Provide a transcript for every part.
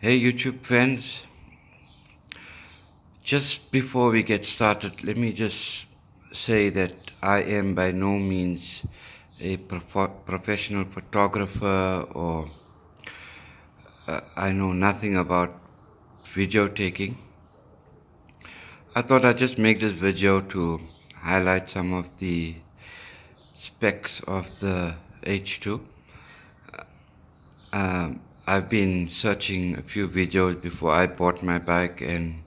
Hey YouTube fans, just before we get started, let me just say that I am by no means a professional photographer or I know nothing about video taking. I thought I'd just make this video to highlight some of the specs of the H2. I've been searching a few videos before I bought my bike, and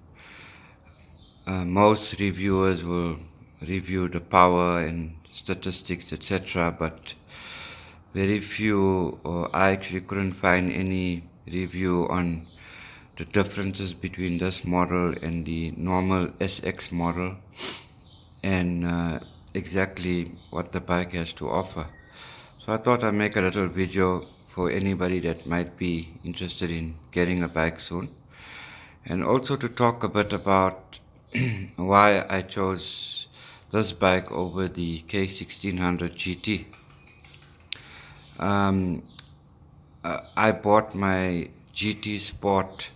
most reviewers will review the power and statistics, etc., but very few, or I actually couldn't find any review on the differences between this model and the normal SX model, and exactly what the bike has to offer. So I thought I'd make a little video for anybody that might be interested in getting a bike soon, and also to talk a bit about why I chose this bike over the K1600GT. I bought my GT Sport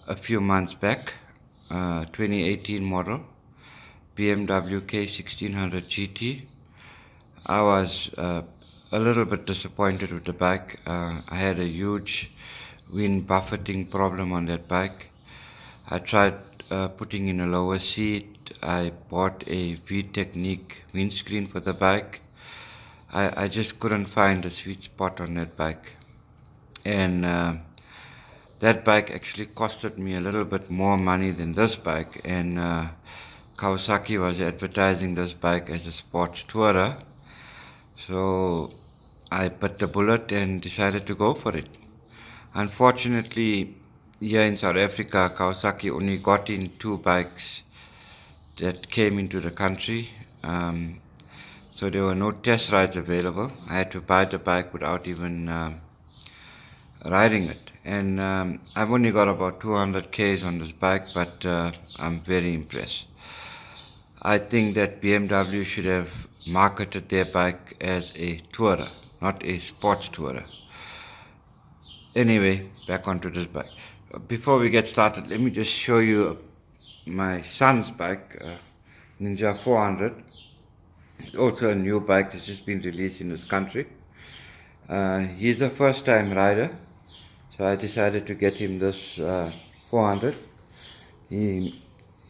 a few months back, 2018 model, BMW K1600GT. I was a little bit disappointed with the bike. I had a huge wind buffeting problem on that bike. I tried putting in a lower seat. I bought a V-Technique windscreen for the bike. I just couldn't find a sweet spot on that bike, and that bike actually costed me a little bit more money than this bike, and Kawasaki was advertising this bike as a sports tourer, so I bit the bullet and decided to go for it. Unfortunately, here in South Africa, Kawasaki only got in two bikes that came into the country, so there were no test rides available. I had to buy the bike without even riding it, and I've only got about 200 Ks on this bike, but I'm very impressed. I think that BMW should have marketed their bike as a tourer, not a sports tourer. Anyway, back onto this bike. Before we get started, let me just show you my son's bike, Ninja 400. It's also a new bike that's just been released in this country. He's a first time rider, so I decided to get him this 400. He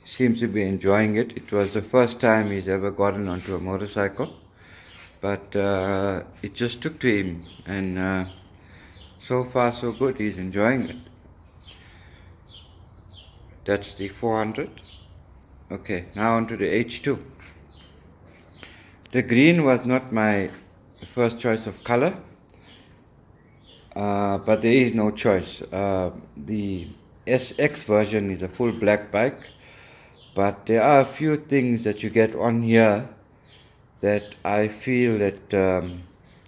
seems to be enjoying it. It was the first time he's ever gotten onto a motorcycle, but it just took to him, and so far so good. He's enjoying it. That's the 400. Okay, now onto the H2. The green was not my first choice of color, but there is no choice. The SX version is a full black bike, but there are a few things that you get on here that I feel that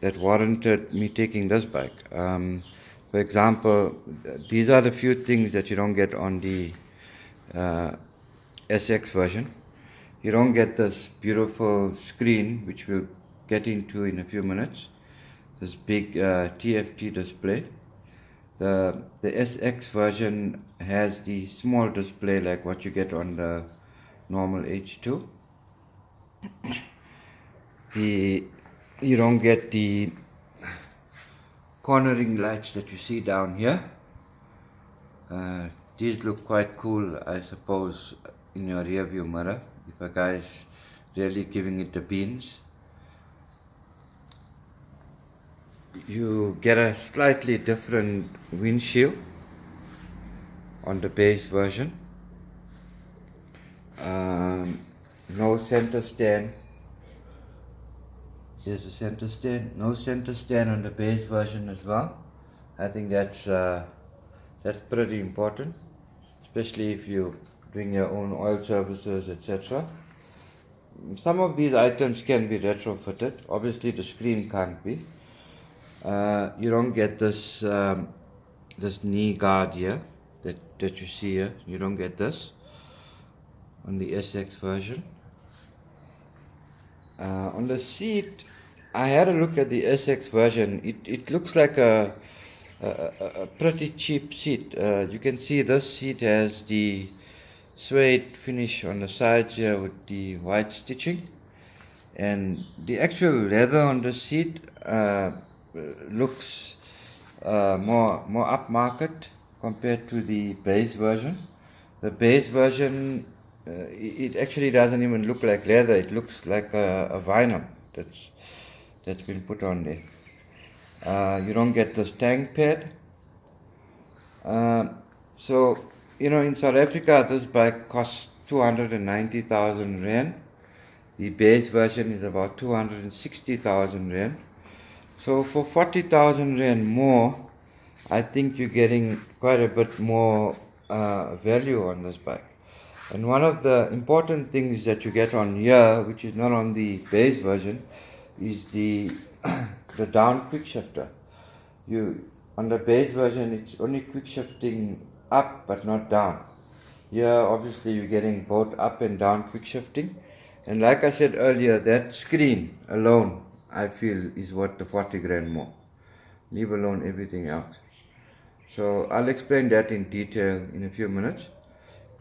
that warranted me taking this bike. For example, these are the few things that you don't get on the SX version. You don't get this beautiful screen, which we'll get into in a few minutes. This big TFT display. The SX version has the small display like what you get on the normal H2. You don't get the cornering lights that you see down here. These look quite cool, I suppose, in your rear view mirror if a guy is really giving it the beans. You get a slightly different windshield on the base version. No center stand. Here's a center stand. No center stand on the base version as well. I think that's pretty important, especially if you're doing your own oil services, etc. Some of these items can be retrofitted. Obviously, the screen can't be. You don't get this this knee guard here that you see here. You don't get this on the SX version. On the seat, I had a look at the SX version. It looks like a a pretty cheap seat. You can see this seat has the suede finish on the sides here with the white stitching, and the actual leather on the seat looks more upmarket compared to the base version. The base version, it actually doesn't even look like leather. It looks like a vinyl that's been put on there. You don't get this tank pad. So, in South Africa, this bike costs 290,000 Rand. The base version is about 260,000 Rand. So for 40,000 Rand more, I think you're getting quite a bit more value on this bike. And one of the important things that you get on here, which is not on the base version, is the the down quick shifter. On the base version, it's only quick shifting up but not down. Here, obviously, you're getting both up and down quick shifting. And like I said earlier, that screen alone, I feel, is worth the 40 grand more. Leave alone everything else. So I'll explain that in detail in a few minutes.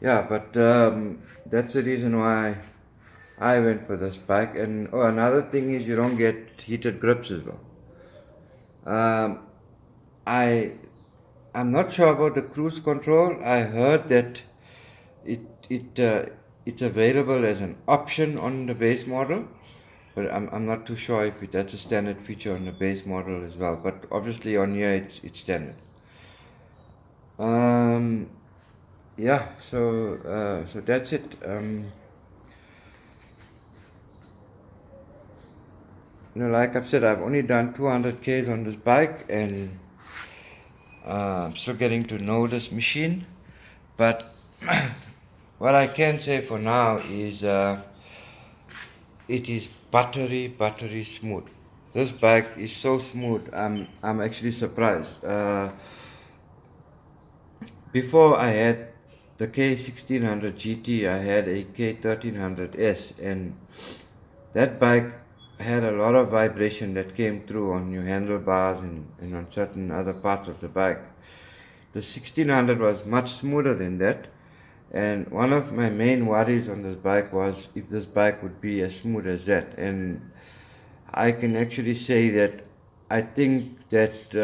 Yeah, but that's the reason why I went for this bike. And another thing is you don't get heated grips as well. I'm not sure about the cruise control. I heard that it's available as an option on the base model, but I'm not too sure if that's a standard feature on the base model as well. But obviously on here it's standard. Yeah, so that's it. Like I've said, I've only done 200 Ks on this bike, and I'm still getting to know this machine. But what I can say for now is it is buttery smooth. This bike is so smooth. I'm actually surprised. Before I had the K1600GT, I had a K1300S, and that bike had a lot of vibration that came through on your handlebars and on certain other parts of the bike. The 1600 was much smoother than that, and one of my main worries on this bike was if this bike would be as smooth as that. And I can actually say that I think that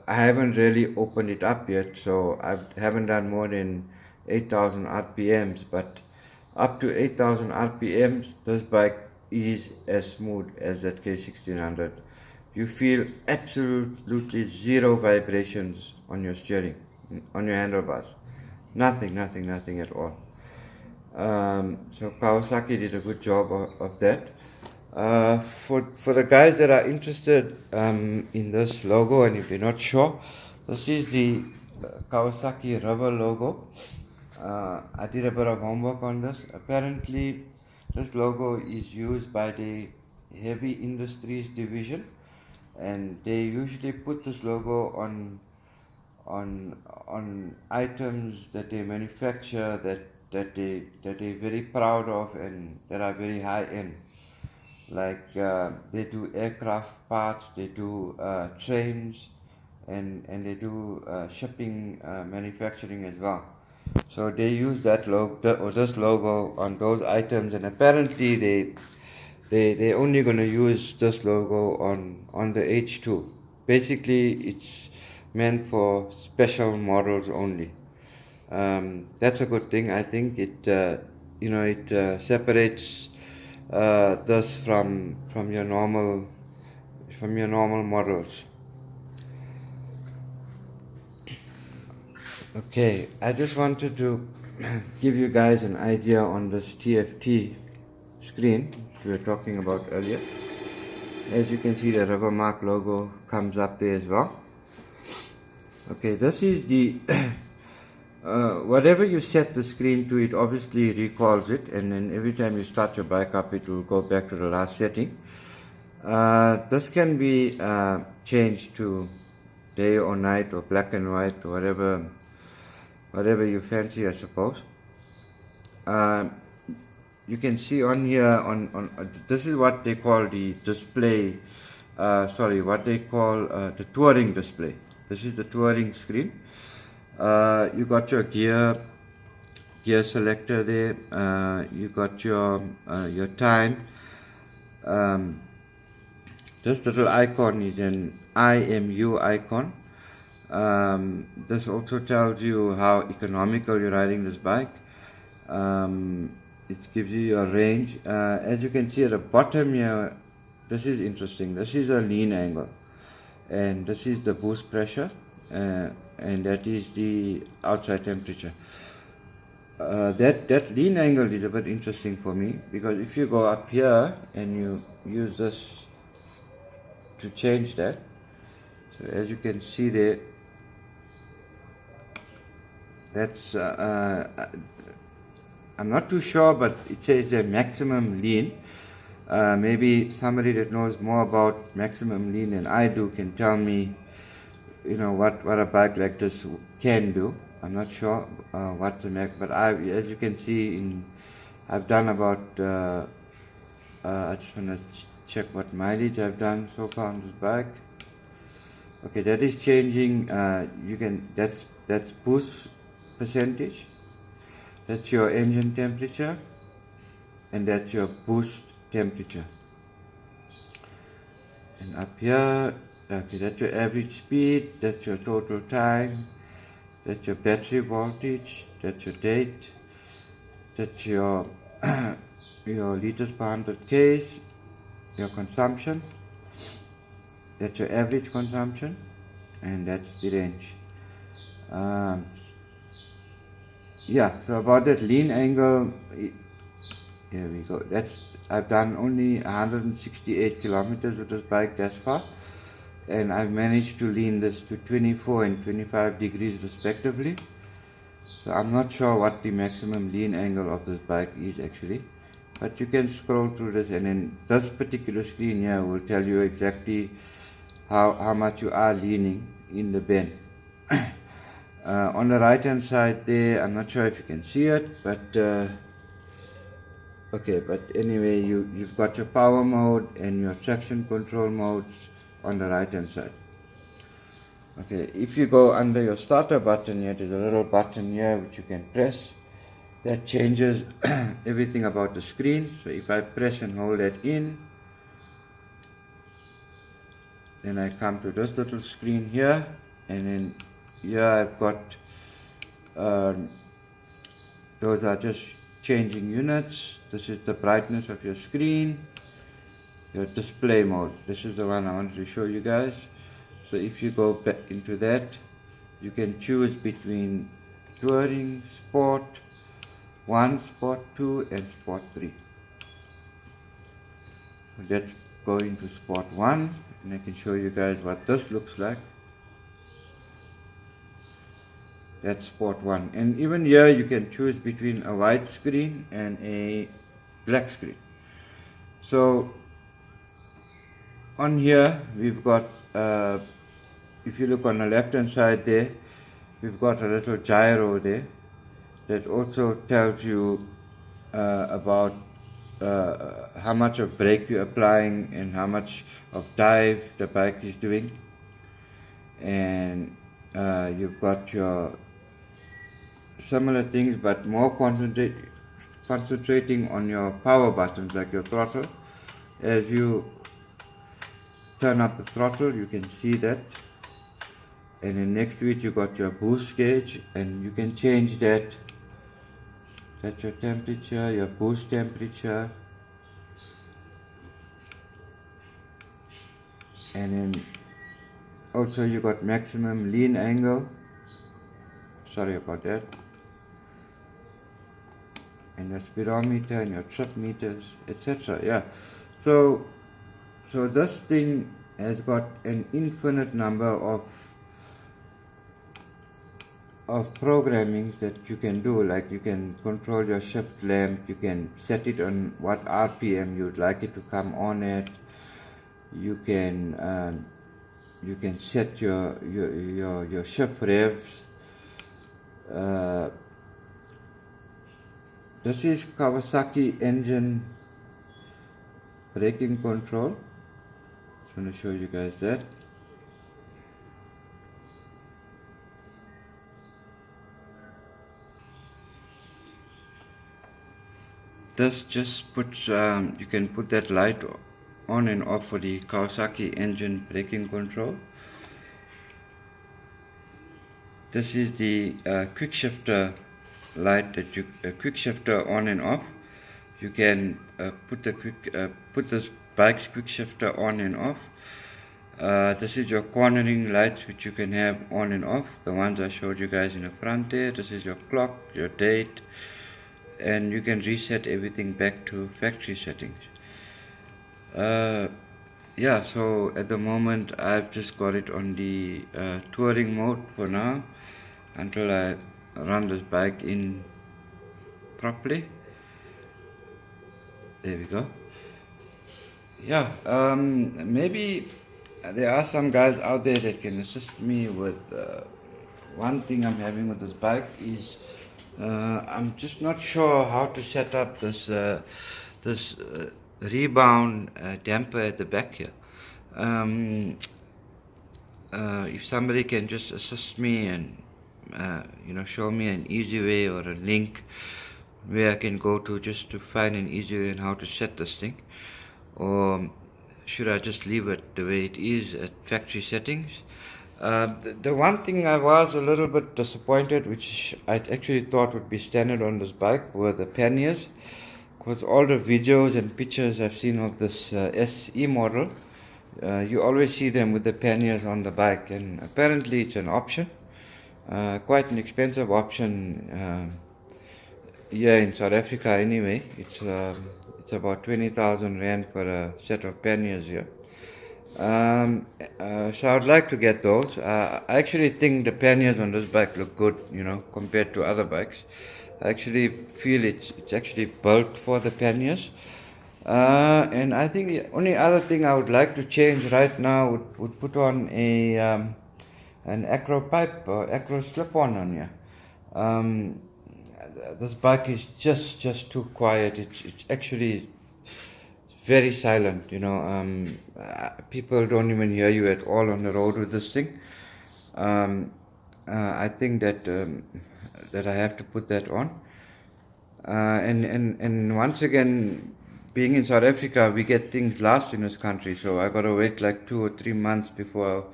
I haven't really opened it up yet, so I haven't done more than 8,000 RPMs, but up to 8,000 RPMs, this bike is as smooth as that K1600. You feel absolutely zero vibrations on your steering, on your handlebars. Nothing at all. So Kawasaki did a good job of that. For the guys that are interested in this logo, and if you're not sure, this is the Kawasaki rubber logo. I did a bit of homework on this. Apparently, this logo is used by the heavy industries division, and they usually put this logo on items that they manufacture that they're very proud of and that are very high end. Like they do aircraft parts, they do trains, and they do shipping manufacturing as well. So they use that logo or this logo on those items, and apparently they're only going to use this logo on the H2. Basically, it's meant for special models only. That's a good thing. I think it separates this from your normal models. Okay, I just wanted to give you guys an idea on this TFT screen we were talking about earlier. As you can see, the rubber mark logo comes up there as well. Okay, this is the whatever you set the screen to, it obviously recalls it, and then every time you start your bike up, it will go back to the last setting. This can be changed to day or night or black and white or whatever you fancy, I suppose. You can see on here on this is what they call the display. What they call the touring display. This is the touring screen. You got your gear selector there. You got your time. This little icon is an IMU icon. This also tells you how economical you're riding this bike. It gives you your range. As you can see at the bottom here, this is interesting. This is a lean angle, and this is the boost pressure, and that is the outside temperature. That lean angle is a bit interesting for me, because if you go up here and you use this to change that, so as you can see there, that's I'm not too sure, but it says the maximum lean. Maybe somebody that knows more about maximum lean than I do can tell me, what a bike like this can do. I'm not sure what the max, but as you can see, I've done about. I just want to check what mileage I've done so far on this bike. Okay, that is changing. That's boost percentage. That's your engine temperature, and that's your boost temperature. And up here, okay, that's your average speed, that's your total time, that's your battery voltage, that's your date, that's your your liters per 100 Ks, your consumption, that's your average consumption, and that's the range. Yeah, so about that lean angle, here we go. I've done only 168 kilometers with this bike thus far, and I've managed to lean this to 24 and 25 degrees respectively. So I'm not sure what the maximum lean angle of this bike is actually, but you can scroll through this, and then this particular screen here will tell you exactly how much you are leaning in the bend. On the right hand side there, I'm not sure if you can see it, but okay, but anyway, you've got your power mode and your traction control modes on the right hand side. Okay, if you go under your starter button here, there's a little button here which you can press. That changes everything about the screen. So if I press and hold that in, then I come to this little screen here, and then here I've got those are just changing units. This is the brightness of your screen, your display mode. This is the one I wanted to show you guys. So if you go back into that, you can choose between touring, sport 1, sport 2 and sport 3. So let's go into sport 1, and I can show you guys what this looks like. That's sport 1, and even here you can choose between a white screen and a black screen. So on here we've got, if you look on the left hand side there, we've got a little gyro there that also tells you about how much of brake you're applying and how much of dive the bike is doing. And you've got your similar things, but more concentrating on your power buttons, like your throttle. As you turn up the throttle, you can see that, and then next to it you got your boost gauge, and you can change that. That's your temperature, your boost temperature, and then also you got maximum lean angle, sorry about that, and your speedometer and your trip meters, etc. Yeah, so this thing has got an infinite number of programming that you can do. Like you can control your shift lamp, you can set it on what RPM you'd like it to come on at, you can set your shift revs. This is Kawasaki engine braking control. Just want to show you guys that. this just puts, you can put that light on and off for the Kawasaki engine braking control. This is the quick shifter light that you quick shifter on and off. You can put this bike's quick shifter on and off. This is your cornering lights, which you can have on and off. The ones I showed you guys in the front there. This is your clock, your date, and you can reset everything back to factory settings. Yeah, so at the moment I've just got it on the touring mode for now until I run this bike in properly. There we go. Yeah, maybe there are some guys out there that can assist me with one thing I'm having with this bike is I'm just not sure how to set up this rebound damper at the back here. If somebody can just assist me and show me an easy way or a link where I can go to just to find an easy way on how to set this thing, or should I just leave it the way it is at factory settings? The one thing I was a little bit disappointed, which I actually thought would be standard on this bike, were the panniers, because all the videos and pictures I've seen of this SE model, you always see them with the panniers on the bike, and apparently it's an option, quite an expensive option here in South Africa anyway. It's about 20,000 Rand for a set of panniers here. So I'd like to get those. I actually think the panniers on this bike look good, compared to other bikes. I actually feel it's actually built for the panniers. And I think the only other thing I would like to change right now would put on an acro pipe or acro slip-on here. This bike is just too quiet. It's actually very silent, people don't even hear you at all on the road with this thing. I think that I have to put that on. And once again, being in South Africa, we get things last in this country, so I gotta wait like 2 or 3 months before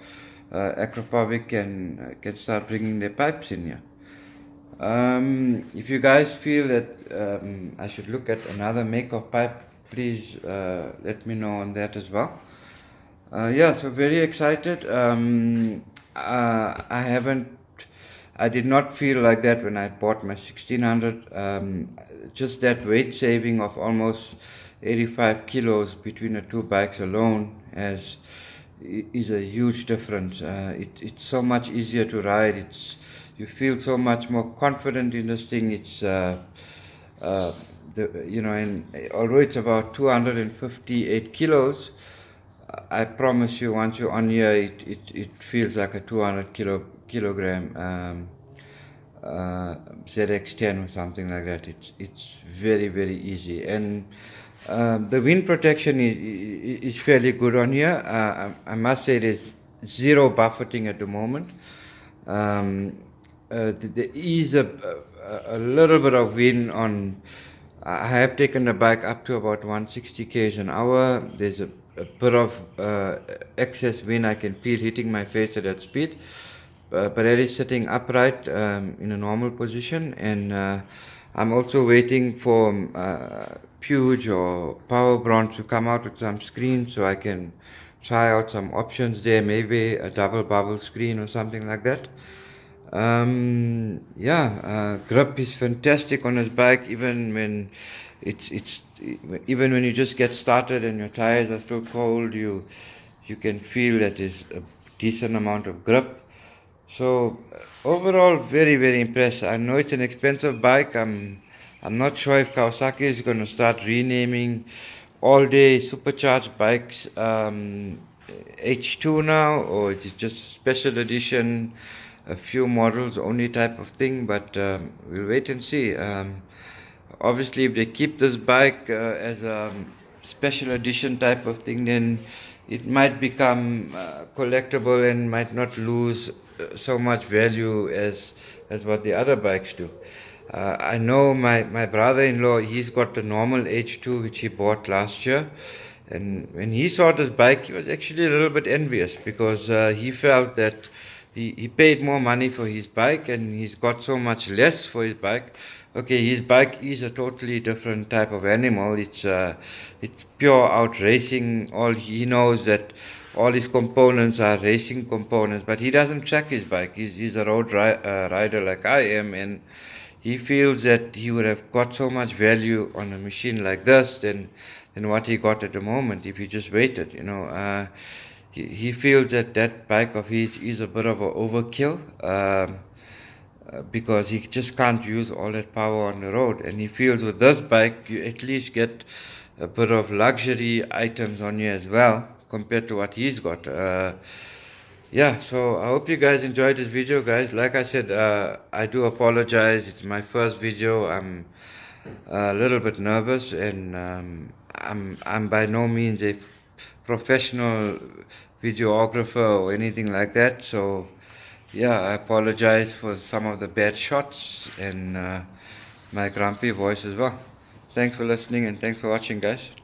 Acropovic can start bringing their pipes in here. If you guys feel that I should look at another make of pipe, please let me know on that as well. Yeah, so very excited. I did not feel like that when I bought my 1600. Just that weight saving of almost 85 kilos between the two bikes alone is a huge difference. It's so much easier to ride. You feel so much more confident in this thing. And although it's about 258 kilos, I promise you, once you're on here, it feels like a 200 kilogram ZX10 or something like that. It's very, very easy, and the wind protection is fairly good on here. I must say there's zero buffeting at the moment. There is a little bit of wind on. I have taken the bike up to about 160 km an hour. There's a bit of excess wind I can feel hitting my face at that speed, but that is sitting upright in a normal position, and I'm also waiting for Puge or Power Bronze to come out with some screens so I can try out some options there, maybe a double bubble screen or something like that. Grip is fantastic on this bike, even when even when you just get started and your tires are still cold, you can feel that there's a decent amount of grip. So overall, very, very impressed. I know it's an expensive bike. I'm not sure if Kawasaki is going to start renaming all day supercharged bikes H2 now, or it's just special edition, a few models only type of thing, but we'll wait and see. Obviously, if they keep this bike as a special edition type of thing, then it might become collectible and might not lose so much value as what the other bikes do. I know my brother-in-law, he's got the normal H2 which he bought last year. And when he saw this bike, he was actually a little bit envious because he felt that he paid more money for his bike and he's got so much less for his bike. Okay, his bike is a totally different type of animal. It's pure out racing. All he knows that all his components are racing components, but he doesn't track his bike. He's a rider like I am, and he feels that he would have got so much value on a machine like this than what he got at the moment if he just waited. He feels that that bike of his is a bit of an overkill. Because he just can't use all that power on the road, and he feels with this bike you at least get a bit of luxury items on you as well compared to what he's got. Yeah, so I hope you guys enjoyed this video, guys. Like I said, I do apologize. It's my first video. I'm a little bit nervous, and I'm by no means a professional videographer or anything like that. So yeah, I apologize for some of the bad shots and my grumpy voice as well. Thanks for listening and thanks for watching, guys.